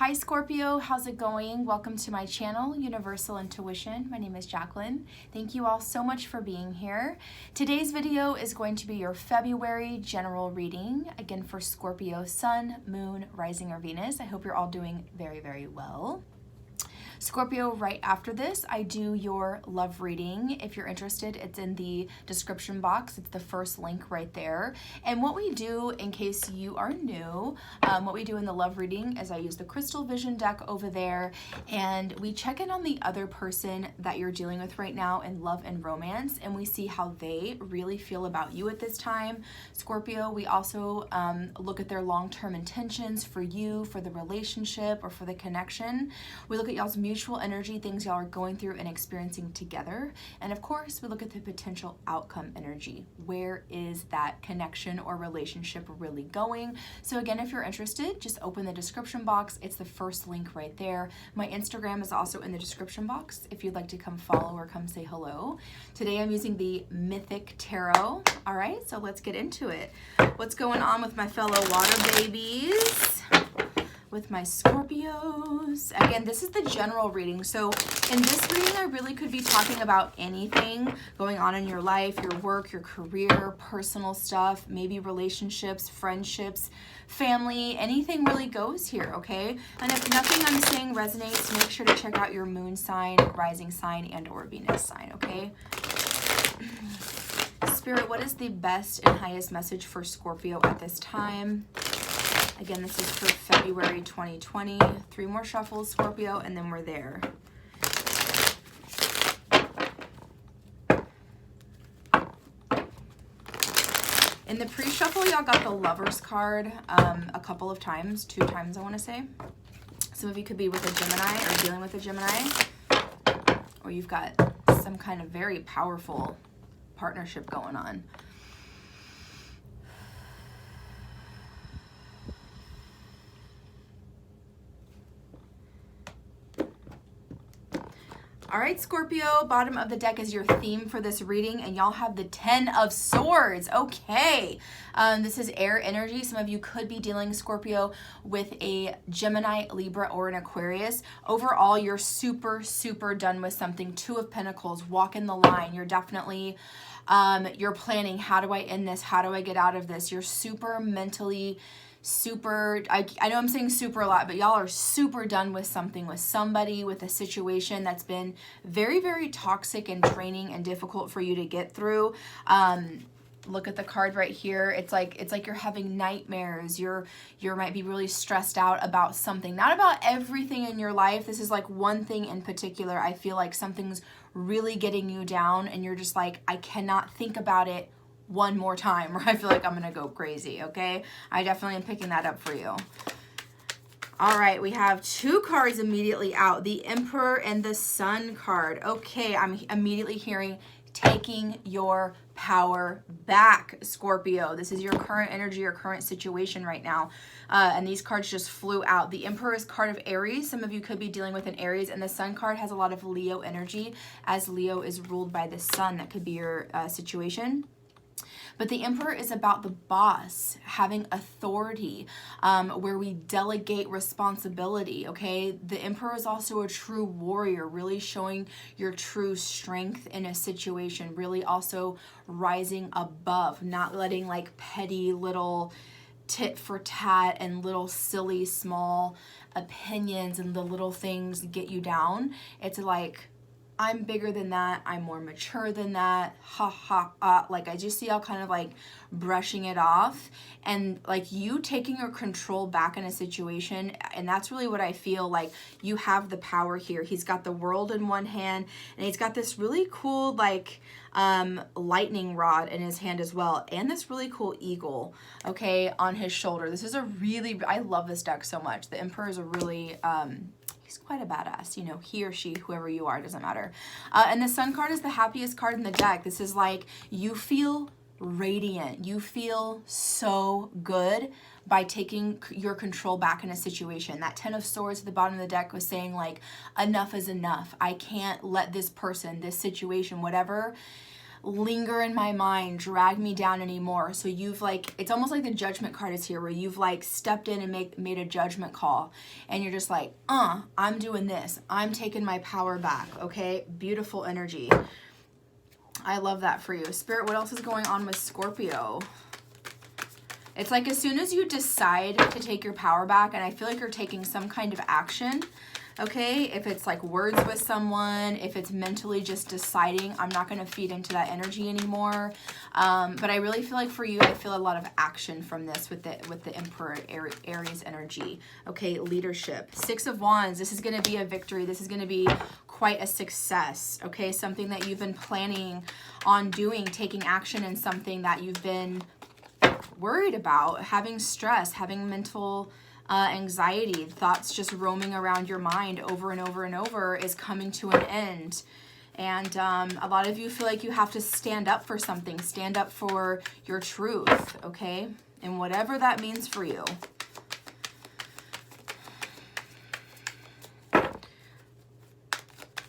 Hi Scorpio, how's it going? Welcome to my channel, Universal Intuition. My name is Jacqueline. Thank you all so much for being here. Today's video is going to be your February general reading, again for Scorpio, Sun, Moon, Rising, or Venus. I hope you're all doing very, very well. Scorpio, right after this, I do your love reading. If you're interested, it's in the description box. It's the first link right there. And what we do, in case you are new, what we do in the love reading is I use the Crystal Vision deck over there, and we check in on the other person that you're dealing with right now in love and romance, and we see how they really feel about you at this time. Scorpio, we also look at their long-term intentions for you, for the relationship, or for the connection. We look at y'all's mutual energy, things y'all are going through and experiencing together. And of course, we look at the potential outcome energy. Where is that connection or relationship really going? So again, if you're interested, just open the description box. It's the first link right there. My Instagram is also in the description box if you'd like to come follow or come say hello. Today I'm using the Mythic Tarot. All right, so let's get into it. What's going on with my fellow water babies? With my Scorpios. Again, this is the general reading. So in this reading, I really could be talking about anything going on in your life, your work, your career, personal stuff, maybe relationships, friendships, family, anything really goes here, okay? And if nothing I'm saying resonates, make sure to check out your moon sign, rising sign, and or Venus sign, okay? Spirit, what is the best and highest message for Scorpio at this time? Again, this is for February 2020. 3 more shuffles, Scorpio, and then we're there. In the pre-shuffle, y'all got the Lovers card a couple of times, 2 times, I want to say. Some of you could be with a Gemini or dealing with a Gemini, or you've got some kind of very powerful partnership going on. All right, Scorpio, bottom of the deck is your theme for this reading, and y'all have the 10 of Swords. Okay, this is air energy. Some of you could be dealing, Scorpio, with a Gemini, Libra, or an Aquarius. Overall, you're super, super done with something. 2 of Pentacles, walking the line. You're definitely, you're planning, how do I end this? How do I get out of this? You're super mentally super, I know I'm saying super a lot, but y'all are super done with something, with somebody, with a situation that's been very, very toxic and draining and difficult for you to get through. Look at the card right here. It's like you're having nightmares. You might be really stressed out about something, not about everything in your life. This is like one thing in particular. I feel like something's really getting you down, and you're just like, I cannot think about it one more time, or I feel like I'm gonna go crazy, okay? I definitely am picking that up for you. All right, we have 2 cards immediately out, the Emperor and the Sun card. Okay, I'm immediately hearing taking your power back, Scorpio. This is your current energy, your current situation right now. And these cards just flew out. The Emperor is card of Aries. Some of you could be dealing with an Aries, and the Sun card has a lot of Leo energy, as Leo is ruled by the Sun. That could be your situation. But the Emperor is about the boss, having authority, where we delegate responsibility, okay? The Emperor is also a true warrior, really showing your true strength in a situation, really also rising above, not letting like petty little tit for tat and little silly small opinions and the little things get you down. It's like, I'm bigger than that, I'm more mature than that, ha ha, like I just see y'all kind of like brushing it off, and like you taking your control back in a situation. And that's really what I feel like. You have the power here. He's got the world in one hand, and he's got this really cool like lightning rod in his hand as well, and this really cool eagle, okay, on his shoulder. This is a really, I love this deck so much. The Emperor is a really he's quite a badass, you know, he or she, whoever you are, doesn't matter. And the Sun card is the happiest card in the deck. This is like, you feel radiant. You feel so good by taking your control back in a situation. That 10 of Swords at the bottom of the deck was saying like, enough is enough. I can't let this person, this situation, whatever linger in my mind, drag me down anymore. So you've like, it's almost like the judgment card is here, where you've like stepped in and made a judgment call, and you're just like, I'm doing this. I'm taking my power back. Okay. Beautiful energy. I love that for you. Spirit, what else is going on with Scorpio? It's like as soon as you decide to take your power back, and I feel like you're taking some kind of action, okay? If it's like words with someone, if it's mentally just deciding, I'm not going to feed into that energy anymore. But I really feel like for you, I feel a lot of action from this with the Emperor Aries energy. Okay, leadership. 6 of Wands. This is going to be a victory. This is going to be quite a success. Okay, something that you've been planning on doing, taking action in something that you've been worried about, having stress, having mental anxiety, thoughts just roaming around your mind over and over and over is coming to an end. And a lot of you feel like you have to stand up for something, stand up for your truth, okay? And whatever that means for you.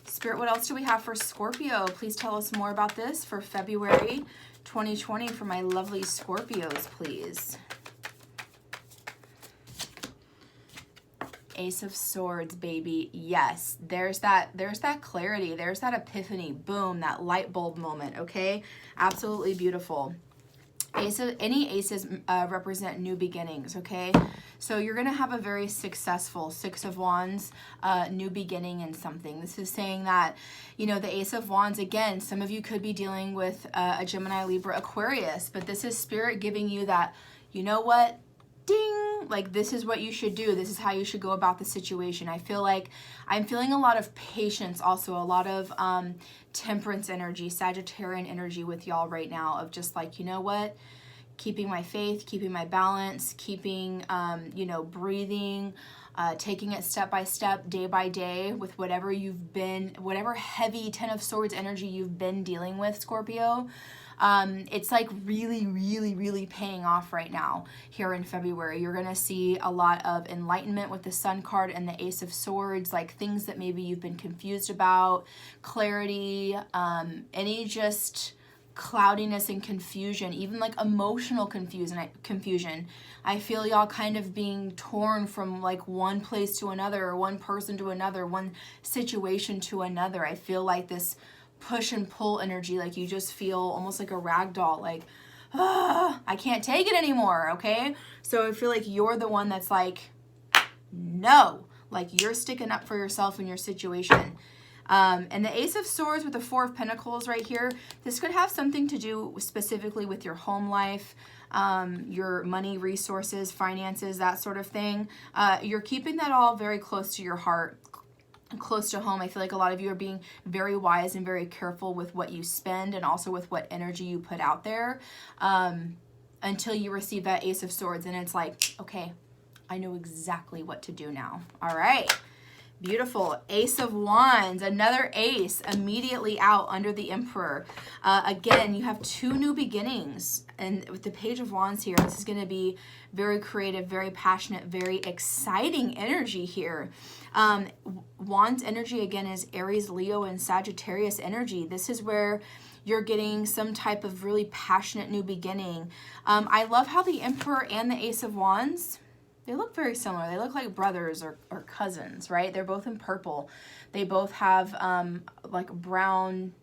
Spirit, what else do we have for Scorpio? Please tell us more about this for February 2020 for my lovely Scorpios, please. Ace of Swords, baby. Yes, there's that clarity, there's that epiphany, boom, that light bulb moment, okay? Absolutely beautiful. Any aces represent new beginnings, okay? So you're going to have a very successful 6 of Wands, new beginning in something. This is saying that, you know, the Ace of Wands, again, some of you could be dealing with a Gemini, Libra, Aquarius, but this is Spirit giving you that, you know what, ding, like this is what you should do. This is how you should go about the situation. I feel like I'm feeling a lot of patience, also a lot of temperance energy, Sagittarian energy with y'all right now of just like, you know what, keeping my faith, keeping my balance, keeping, you know, breathing, taking it step by step, day by day with whatever you've been, whatever heavy 10 of Swords energy you've been dealing with, Scorpio. It's like really, really, really paying off right now here in February. You're going to see a lot of enlightenment with the Sun card and the Ace of Swords, like things that maybe you've been confused about, clarity, any just cloudiness and confusion, even like emotional confusion. I feel y'all kind of being torn from like one place to another, or one person to another, one situation to another. I feel like this push and pull energy, like you just feel almost like a rag doll, like, I can't take it anymore, okay? So I feel like you're the one that's like, no, like you're sticking up for yourself in your situation. And the Ace of Swords with the 4 of Pentacles right here, this could have something to do specifically with your home life, your money, resources, finances, that sort of thing. You're keeping that all very close to your heart, close to home. I feel like a lot of you are being very wise and very careful with what you spend and also with what energy you put out there, until you receive that Ace of Swords and it's like, okay, I know exactly what to do now. All right. Beautiful. Ace of Wands, another ace immediately out under the Emperor. Again, you have 2 new beginnings. And with the Page of Wands here, this is going to be very creative, very passionate, very exciting energy here. Wands energy, again, is Aries, Leo, and Sagittarius energy. This is where you're getting some type of really passionate new beginning. I love how the Emperor and the Ace of Wands, they look very similar. They look like brothers or cousins, right? They're both in purple. They both have like brown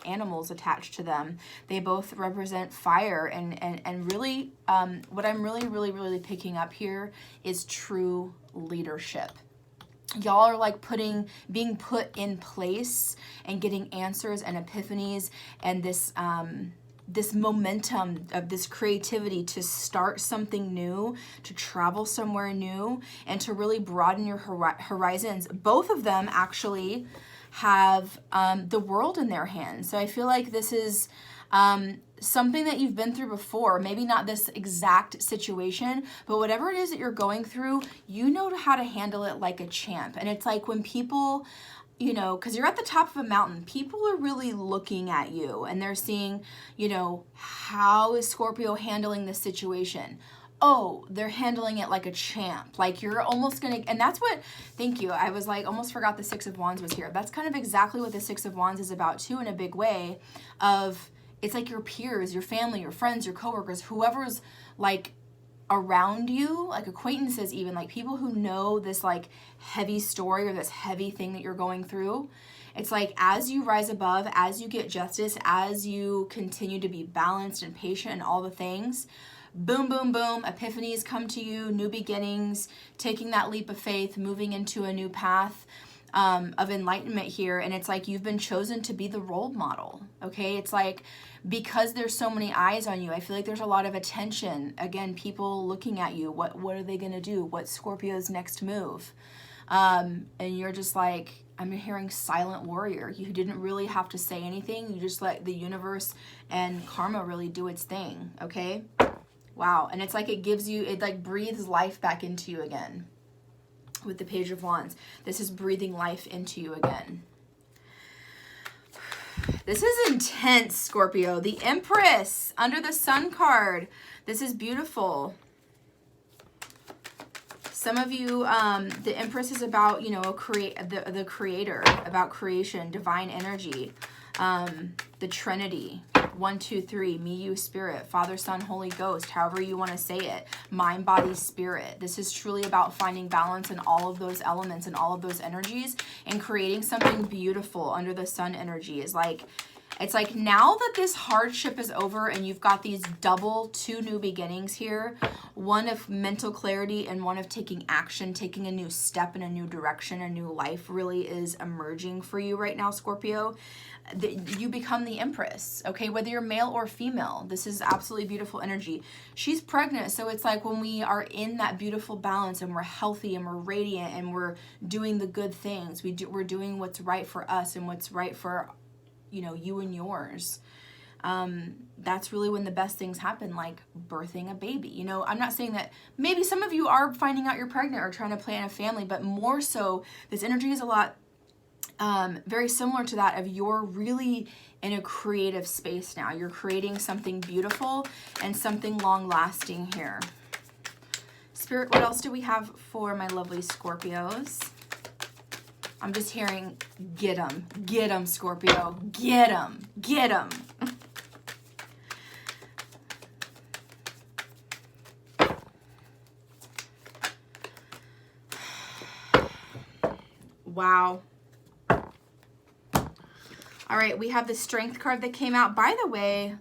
animals attached to them. They both represent fire and really what I'm really picking up here is true leadership. Y'all are like being put in place and getting answers and epiphanies and this this momentum of this creativity to start something new, to travel somewhere new, and to really broaden your horizons. Both of them actually have the world in their hands. So I feel like this is something that you've been through before. Maybe not this exact situation, but whatever it is that you're going through, you know how to handle it like a champ. And it's like when people, you know, because you're at the top of a mountain, people are really looking at you and they're seeing, you know, how is Scorpio handling this situation? oh, they're handling it like a champ. Like you're almost gonna, and that's what, thank you. I was like, almost forgot the Six of Wands was here. That's kind of exactly what the Six of Wands is about too, in a big way of, it's like your peers, your family, your friends, your coworkers, whoever's like around you, like acquaintances even, like people who know this like heavy story or this heavy thing that you're going through. It's like as you rise above, as you get justice, as you continue to be balanced and patient and all the things, boom, boom, boom, epiphanies come to you, new beginnings, taking that leap of faith, moving into a new path of enlightenment here. And it's like you've been chosen to be the role model, okay? It's like because there's so many eyes on you, I feel like there's a lot of attention. Again, people looking at you. What are they going to do? What's Scorpio's next move? And you're just like, I'm hearing silent warrior. You didn't really have to say anything. You just let the universe and karma really do its thing, okay? Wow. And it's like it gives you, it like breathes life back into you again. With the Page of Wands, this is breathing life into you again. This is intense, Scorpio. The Empress under the Sun card. This is beautiful. Some of you, the Empress is about, you know, the creator, about creation, divine energy, the Trinity. 1, 2, 3, me, you, spirit, Father, Son, Holy Ghost, however you want to say it, mind, body, spirit. This is truly about finding balance in all of those elements and all of those energies and creating something beautiful under the sun energy. Is like, it's like now that this hardship is over and you've got these two new beginnings here, one of mental clarity and one of taking action, taking a new step in a new direction, a new life really is emerging for you right now, Scorpio. You become the Empress, okay? Whether you're male or female, this is absolutely beautiful energy. She's pregnant, so it's like when we are in that beautiful balance and we're healthy and we're radiant and we're doing the good things, we're doing what's right for us and what's right for, you know, you and yours. That's really when the best things happen, like birthing a baby. You know, I'm not saying that maybe some of you are finding out you're pregnant or trying to plan a family, but more so, this energy is a lot very similar to that of you're really in a creative space now. You're creating something beautiful and something long lasting here. Spirit, what else do we have for my lovely Scorpios? I'm just hearing, get them, Scorpio, get them. Wow. All right, we have the Strength card that came out. By the way,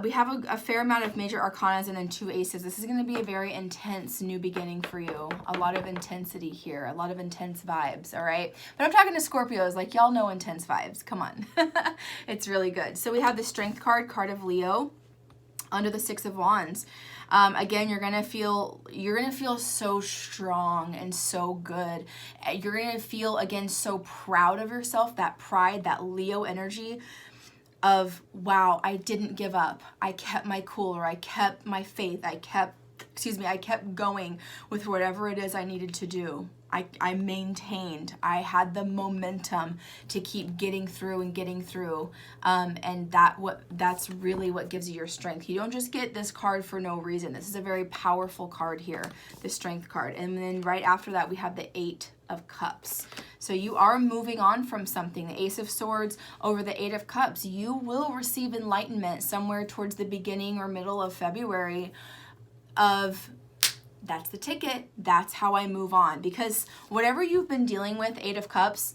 we have a fair amount of major arcanas and then 2 aces. This is going to be a very intense new beginning for you. A lot of intensity here, a lot of intense vibes, all right? But I'm talking to Scorpios, like y'all know intense vibes. Come on. It's really good. So we have the Strength card, card of Leo, under the 6 of Wands. Again, you're gonna feel so strong and so good. You're gonna feel, again, so proud of yourself, that pride, that Leo energy of, wow, I didn't give up. I kept my cool, or I kept my faith. I kept going with whatever it is I needed to do. I maintained. I had the momentum to keep getting through and getting through. And that's really what gives you your strength. You don't just get this card for no reason. This is a very powerful card here, the Strength card. And then right after that, we have the 8 of Cups. So you are moving on from something. The Ace of Swords over the 8 of Cups. You will receive enlightenment somewhere towards the beginning or middle of February of, that's the ticket. That's how I move on. Because whatever you've been dealing with, 8 of Cups,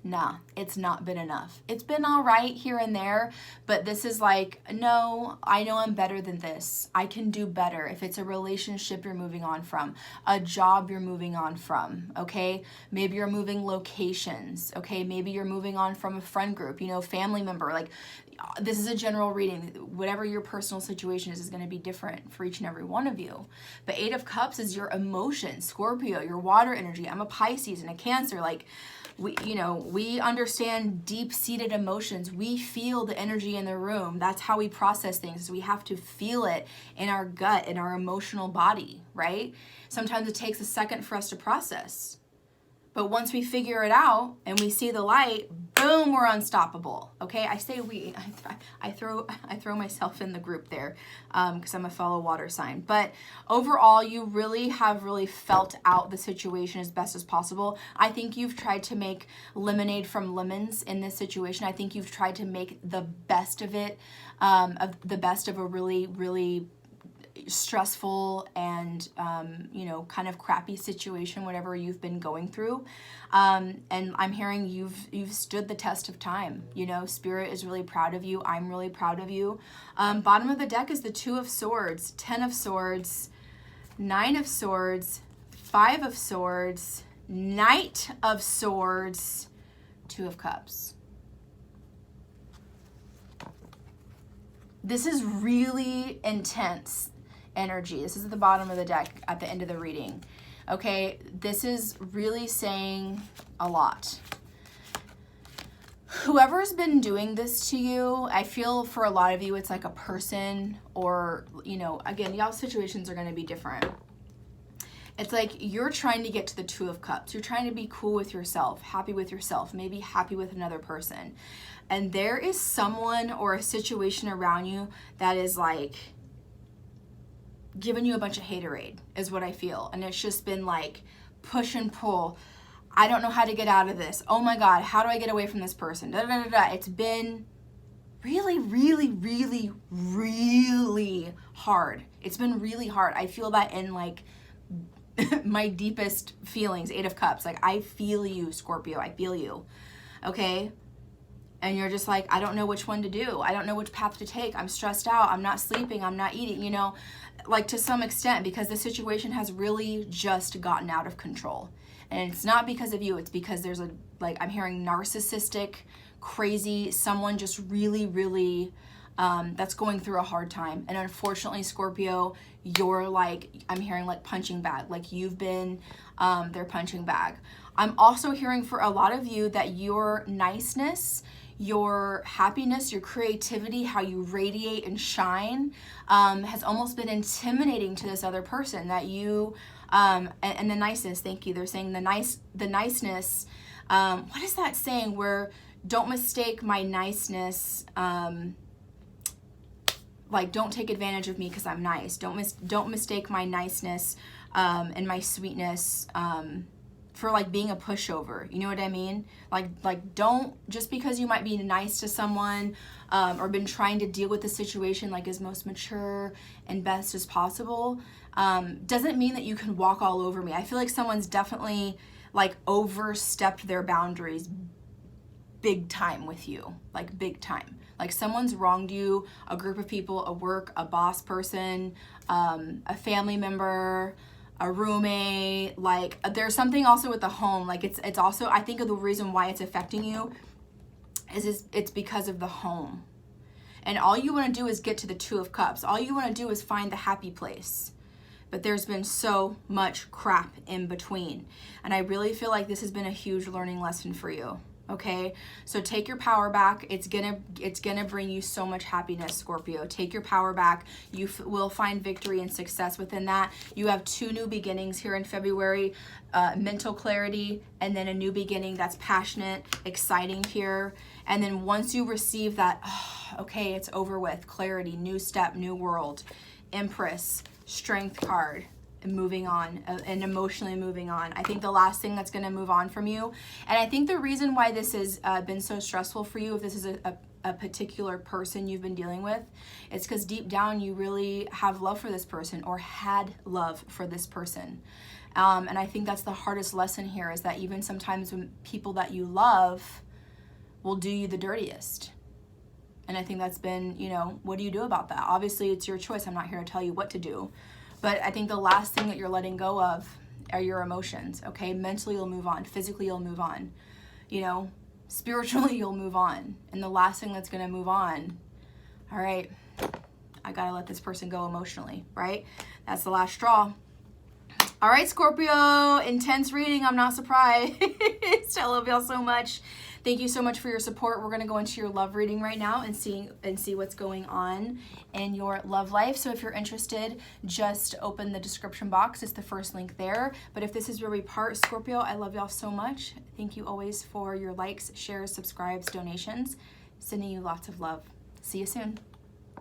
nah, it's not been enough. It's been all right here and there, but this is like, no, I know I'm better than this. I can do better. If it's a relationship you're moving on from, a job you're moving on from, okay? Maybe you're moving locations, okay? Maybe you're moving on from a friend group, you know, family member. Like, this is a general reading. Whatever your personal situation is going to be different for each and every one of you. But 8 of Cups is your emotions, Scorpio, your water energy. I'm a Pisces and a Cancer. Like, we understand deep-seated emotions. We feel the energy in the room. That's how we process things. We have to feel it in our gut, in our emotional body, right? Sometimes it takes a second for us to process. But once we figure it out and we see the light, boom, we're unstoppable. Okay, I say we. I throw myself in the group there because I'm a fellow water sign. But overall, you really have felt out the situation as best as possible. I think you've tried to make lemonade from lemons in this situation. I think you've tried to make the best of it, of a really stressful and kind of crappy situation, whatever you've been going through, and I'm hearing you've stood the test of time. Spirit is really proud of you. I'm really proud of you. Bottom of the deck is the 2 of Swords, 10 of Swords, 9 of Swords, 5 of Swords, Knight of Swords, 2 of Cups. This is really intense energy. This is at the bottom of the deck at the end of the reading. Okay, this is really saying a lot. Whoever's been doing this to you, I feel for a lot of you, it's like a person or, again, y'all's situations are going to be different. It's like you're trying to get to the 2 of Cups. You're trying to be cool with yourself, happy with yourself, maybe happy with another person. And there is someone or a situation around you that is like giving you a bunch of haterade is what I feel. And it's just been like push and pull. I don't know how to get out of this. Oh my God, how do I get away from this person? Da, da, da, da. It's been really hard. It's been really hard. I feel that in like my deepest feelings. 8 of Cups. Like I feel you, Scorpio. I feel you. Okay? And you're just like, I don't know which one to do. I don't know which path to take. I'm stressed out. I'm not sleeping. I'm not eating, like to some extent, because the situation has really just gotten out of control. And it's not because of you. It's because there's I'm hearing narcissistic, crazy, someone just really, that's going through a hard time. And unfortunately, Scorpio, you're I'm hearing punching bag. Like you've been their punching bag. I'm also hearing for a lot of you that your niceness, your happiness, your creativity, how you radiate and shine, has almost been intimidating to this other person. That you, and the niceness, thank you. They're saying the niceness. What is that saying? Where don't mistake my niceness. Don't take advantage of me because I'm nice. Don't mistake my niceness and my sweetness for being a pushover. You know what I mean? Don't, just because you might be nice to someone or been trying to deal with the situation as most mature and best as possible, doesn't mean that you can walk all over me. I feel like someone's definitely overstepped their boundaries big time with you, big time. Someone's wronged you, a group of people, a work, a boss person, a family member, a roommate. There's something also with the home. It's also, I think of the reason why it's affecting you is it's because of the home. And all you want to do is get to the 2 of Cups. All you want to do is find the happy place. But there's been so much crap in between. And I really feel like this has been a huge learning lesson for you. Okay, so take your power back. It's gonna bring you so much happiness, Scorpio. Take your power back. You will find victory and success within that. You have 2 new beginnings here in February, mental clarity, and then a new beginning that's passionate, exciting here. And then once you receive that, okay, it's over with. Clarity, new step, new world, Empress, Strength card. And moving on, and emotionally moving on. I think the last thing that's going to move on from you, and I think the reason why this has been so stressful for you, if this is a particular person you've been dealing with, it's because deep down you really have love for this person or had love for this person. And I think that's the hardest lesson here, is that even sometimes when people that you love will do you the dirtiest. And I think that's been, what do you do about that? Obviously, it's your choice. I'm not here to tell you what to do. But I think the last thing that you're letting go of are your emotions, okay? Mentally, you'll move on. Physically, you'll move on. Spiritually, you'll move on. And the last thing that's going to move on, all right, I got to let this person go emotionally, right? That's the last straw. All right, Scorpio, intense reading. I'm not surprised. I love y'all so much. Thank you so much for your support. We're going to go into your love reading right now and see what's going on in your love life. So if you're interested, just open the description box. It's the first link there. But if this is where we part, Scorpio, I love y'all so much. Thank you always for your likes, shares, subscribes, donations. Sending you lots of love. See you soon.